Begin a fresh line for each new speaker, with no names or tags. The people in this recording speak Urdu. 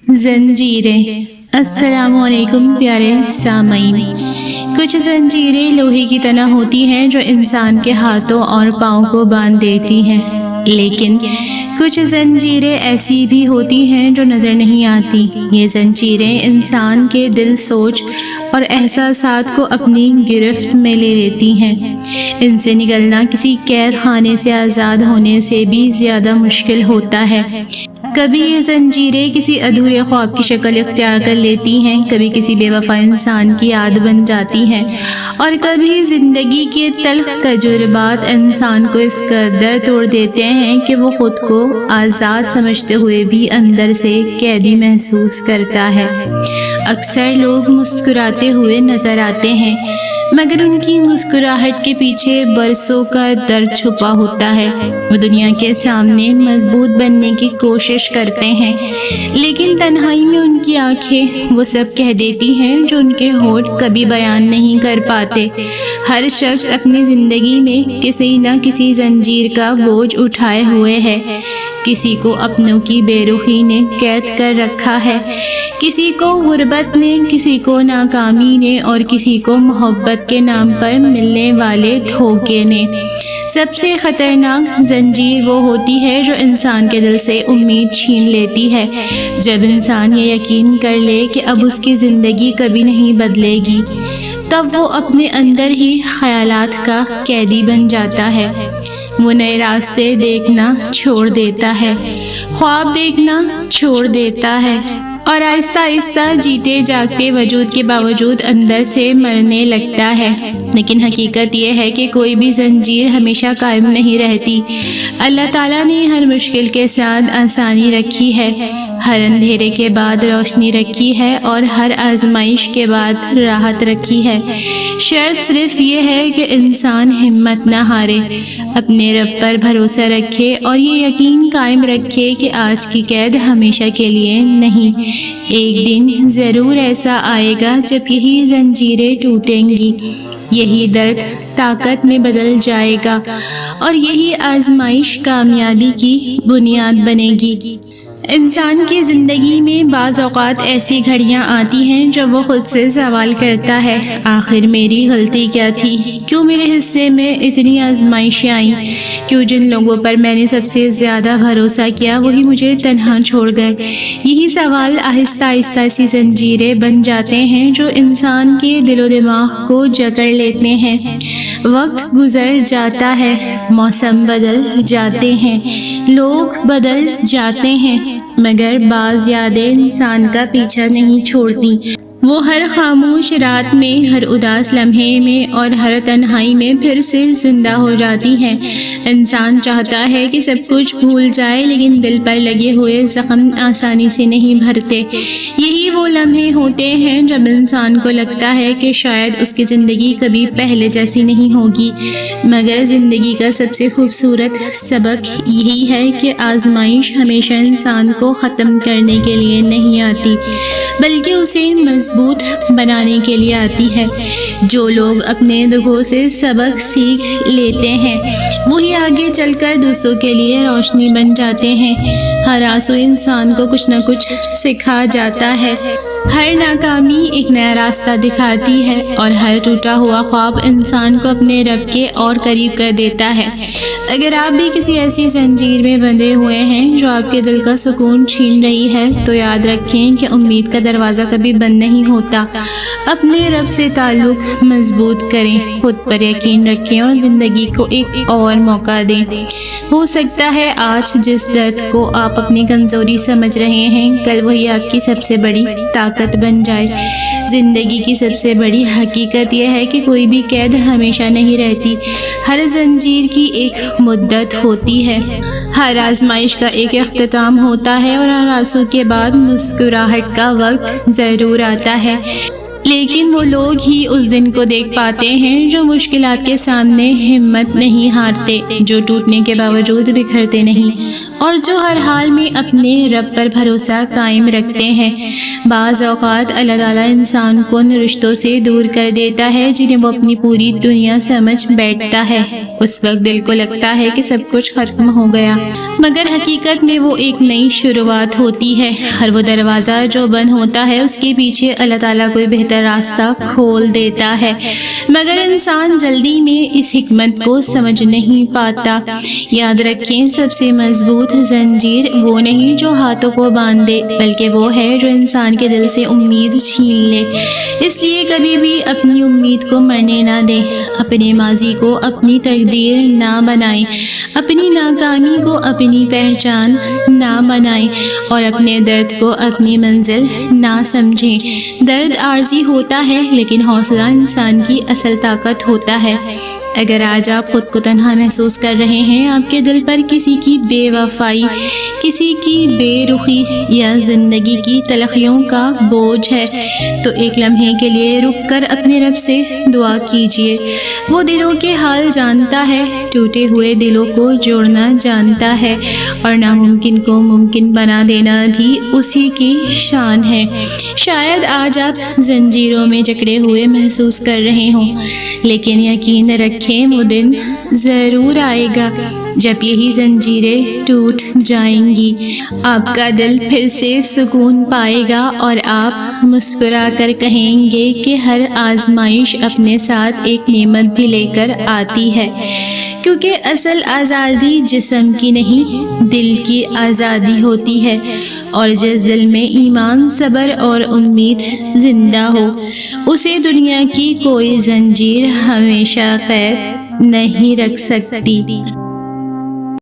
زنجیریں۔ السلام علیکم پیارے سامعین۔ کچھ زنجیریں لوہے کی طرح ہوتی ہیں جو انسان کے ہاتھوں اور پاؤں کو باندھ دیتی ہیں، لیکن کچھ زنجیریں ایسی بھی ہوتی ہیں جو نظر نہیں آتی۔ یہ زنجیریں انسان کے دل، سوچ اور احساسات کو اپنی گرفت میں لے لیتی ہیں۔ ان سے نکلنا کسی قید خانے سے آزاد ہونے سے بھی زیادہ مشکل ہوتا ہے۔ کبھی یہ زنجیریں کسی ادھورے خواب کی شکل اختیار کر لیتی ہیں، کبھی کسی بے وفا انسان کی یاد بن جاتی ہیں، اور کبھی زندگی کے تلخ تجربات انسان کو اس قدر توڑ دیتے ہیں کہ وہ خود کو آزاد سمجھتے ہوئے بھی اندر سے قیدی محسوس کرتا ہے۔ اکثر لوگ مسکراتے ہوئے نظر آتے ہیں، مگر ان کی مسکراہٹ کے پیچھے برسوں کا درد چھپا ہوتا ہے۔ وہ دنیا کے سامنے مضبوط بننے کی کوشش کرتے ہیں، لیکن تنہائی میں ان کی آنکھیں وہ سب کہہ دیتی ہیں جو ان کے ہونٹ کبھی بیان نہیں کر پاتے۔ ہر شخص اپنی زندگی میں کسی نہ کسی زنجیر کا بوجھ اٹھائے ہوئے ہے۔ کسی کو اپنوں کی بے رخی نے قید کر رکھا ہے، کسی کو غربت نے، کسی کو ناکامی نے، اور کسی کو محبت کے نام پر ملنے والے دھوکے نے۔ سب سے خطرناک زنجیر وہ ہوتی ہے جو انسان کے دل سے امید چھین لیتی ہے۔ جب انسان یہ یقین کر لے کہ اب اس کی زندگی کبھی نہیں بدلے گی، تب وہ اپنے اندر ہی خیالات کا قیدی بن جاتا ہے۔ وہ نئے راستے دیکھنا چھوڑ دیتا ہے، خواب دیکھنا چھوڑ دیتا ہے، اور آہستہ آہستہ جیتے جاگتے وجود کے باوجود اندر سے مرنے لگتا ہے۔ لیکن حقیقت یہ ہے کہ کوئی بھی زنجیر ہمیشہ قائم نہیں رہتی۔ اللہ تعالیٰ نے ہر مشکل کے ساتھ آسانی رکھی ہے، ہر اندھیرے کے بعد روشنی رکھی ہے، اور ہر آزمائش کے بعد راحت رکھی ہے۔ شرط صرف یہ ہے کہ انسان ہمت نہ ہارے، اپنے رب پر بھروسہ رکھے، اور یہ یقین قائم رکھے کہ آج کی قید ہمیشہ کے لیے نہیں۔ ایک دن ضرور ایسا آئے گا جب یہی زنجیریں ٹوٹیں گی، یہی درد طاقت میں بدل جائے گا، اور یہی آزمائش کامیابی کی بنیاد بنے گی۔ انسان کی زندگی میں بعض اوقات ایسی گھڑیاں آتی ہیں جب وہ خود سے سوال کرتا ہے، آخر میری غلطی کیا تھی؟ کیوں میرے حصے میں اتنی آزمائشیں آئیں؟ کیوں جن لوگوں پر میں نے سب سے زیادہ بھروسہ کیا وہی مجھے تنہا چھوڑ گئے؟ یہی سوال آہستہ آہستہ ایسی زنجیریں بن جاتے ہیں جو انسان کے دل و دماغ کو جکڑ لیتے ہیں۔ وقت گزر جاتا ہے، موسم بدل جاتے ہیں، لوگ بدل جاتے ہیں، مگر بعض یادیں انسان کا پیچھا نہیں چھوڑتی۔ وہ ہر خاموش رات میں، ہر اداس لمحے میں، اور ہر تنہائی میں پھر سے زندہ ہو جاتی ہیں۔ انسان چاہتا ہے کہ سب کچھ بھول جائے، لیکن دل پر لگے ہوئے زخم آسانی سے نہیں بھرتے۔ یہی وہ لمحے ہوتے ہیں جب انسان کو لگتا ہے کہ شاید اس کی زندگی کبھی پہلے جیسی نہیں ہوگی، مگر زندگی کا سب سے خوبصورت سبق یہی ہے کہ آزمائش ہمیشہ انسان کو ختم کرنے کے لیے نہیں آتی، بلکہ اسے مضبوط بنانے کے لیے آتی ہے۔ جو لوگ اپنے دکھوں سے سبق سیکھ لیتے ہیں وہی آگے چل کر دوسروں کے لیے روشنی بن جاتے ہیں۔ ہر آنسو انسان کو کچھ نہ کچھ سکھا جاتا ہے، ہر ناکامی ایک نیا راستہ دکھاتی ہے، اور ہر ٹوٹا ہوا خواب انسان کو اپنے رب کے اور قریب کر دیتا ہے۔ اگر آپ بھی کسی ایسی زنجیر میں بندھے ہوئے ہیں جو آپ کے دل کا سکون چھین رہی ہے، تو یاد رکھیں کہ امید کا دروازہ کبھی بند نہیں ہوتا۔ اپنے رب سے تعلق مضبوط کریں، خود پر یقین رکھیں، اور زندگی کو ایک اور موقع دیں۔ ہو سکتا ہے آج جس درد کو آپ اپنی کمزوری سمجھ رہے ہیں، کل وہی آپ کی سب سے بڑی طاقت بن جائے۔ زندگی کی سب سے بڑی حقیقت یہ ہے کہ کوئی بھی قید ہمیشہ نہیں رہتی، ہر زنجیر کی ایک مدت ہوتی ہے، ہر آزمائش کا ایک اختتام ہوتا ہے، اور ہر آنسو کے بعد مسکراہٹ کا وقت ضرور آتا ہے۔ لیکن وہ لوگ ہی اس دن کو دیکھ پاتے ہیں جو مشکلات کے سامنے ہمت نہیں ہارتے، جو ٹوٹنے کے باوجود بکھرتے نہیں، اور جو ہر حال میں اپنے رب پر بھروسہ قائم رکھتے ہیں۔ بعض اوقات اللہ تعالیٰ انسان کو ان رشتوں سے دور کر دیتا ہے جنہیں وہ اپنی پوری دنیا سمجھ بیٹھتا ہے۔ اس وقت دل کو لگتا ہے کہ سب کچھ ختم ہو گیا، مگر حقیقت میں وہ ایک نئی شروعات ہوتی ہے۔ ہر وہ دروازہ جو بند ہوتا ہے اس کے پیچھے اللہ تعالیٰ کوئی بہتر راستہ کھول دیتا ہے، مگر انسان جلدی میں اس حکمت کو سمجھ نہیں پاتا۔ یاد رکھیں، سب سے مضبوط زنجیر وہ نہیں جو ہاتھوں کو باندھ دے، بلکہ وہ ہے جو انسان کے دل سے امید چھین لے۔ اس لیے کبھی بھی اپنی امید کو مرنے نہ دیں، اپنے ماضی کو اپنی تقدیر نہ بنائیں، اپنی ناکامی کو اپنی پہچان نہ بنائیں، اور اپنے درد کو اپنی منزل نہ سمجھیں۔ درد عارضی ہوتا ہے، لیکن حوصلہ انسان کی اصل طاقت ہوتا ہے۔ اگر آج آپ خود کو تنہا محسوس کر رہے ہیں، آپ کے دل پر کسی کی بے وفائی، کسی کی بے رخی یا زندگی کی تلخیوں کا بوجھ ہے، تو ایک لمحے کے لیے رک کر اپنے رب سے دعا کیجیے۔ وہ دلوں کے حال جانتا ہے، ٹوٹے ہوئے دلوں کو جوڑنا جانتا ہے، اور ناممکن کو ممکن بنا دینا بھی اسی کی شان ہے۔ شاید آج آپ زنجیروں میں جکڑے ہوئے محسوس کر رہے ہوں، لیکن یقین رکھیں وہ دن ضرور آئے گا جب یہی زنجیریں ٹوٹ جائیں گی، آپ کا دل پھر سے سکون پائے گا، اور آپ مسکرا کر کہیں گے کہ ہر آزمائش اپنے ساتھ ایک نعمت بھی لے کر آتی ہے، کیونکہ اصل آزادی جسم کی نہیں، دل کی آزادی ہوتی ہے، اور جس دل میں ایمان، صبر اور امید زندہ ہو، اسے دنیا کی کوئی زنجیر ہمیشہ قید نہیں رکھ سکتی۔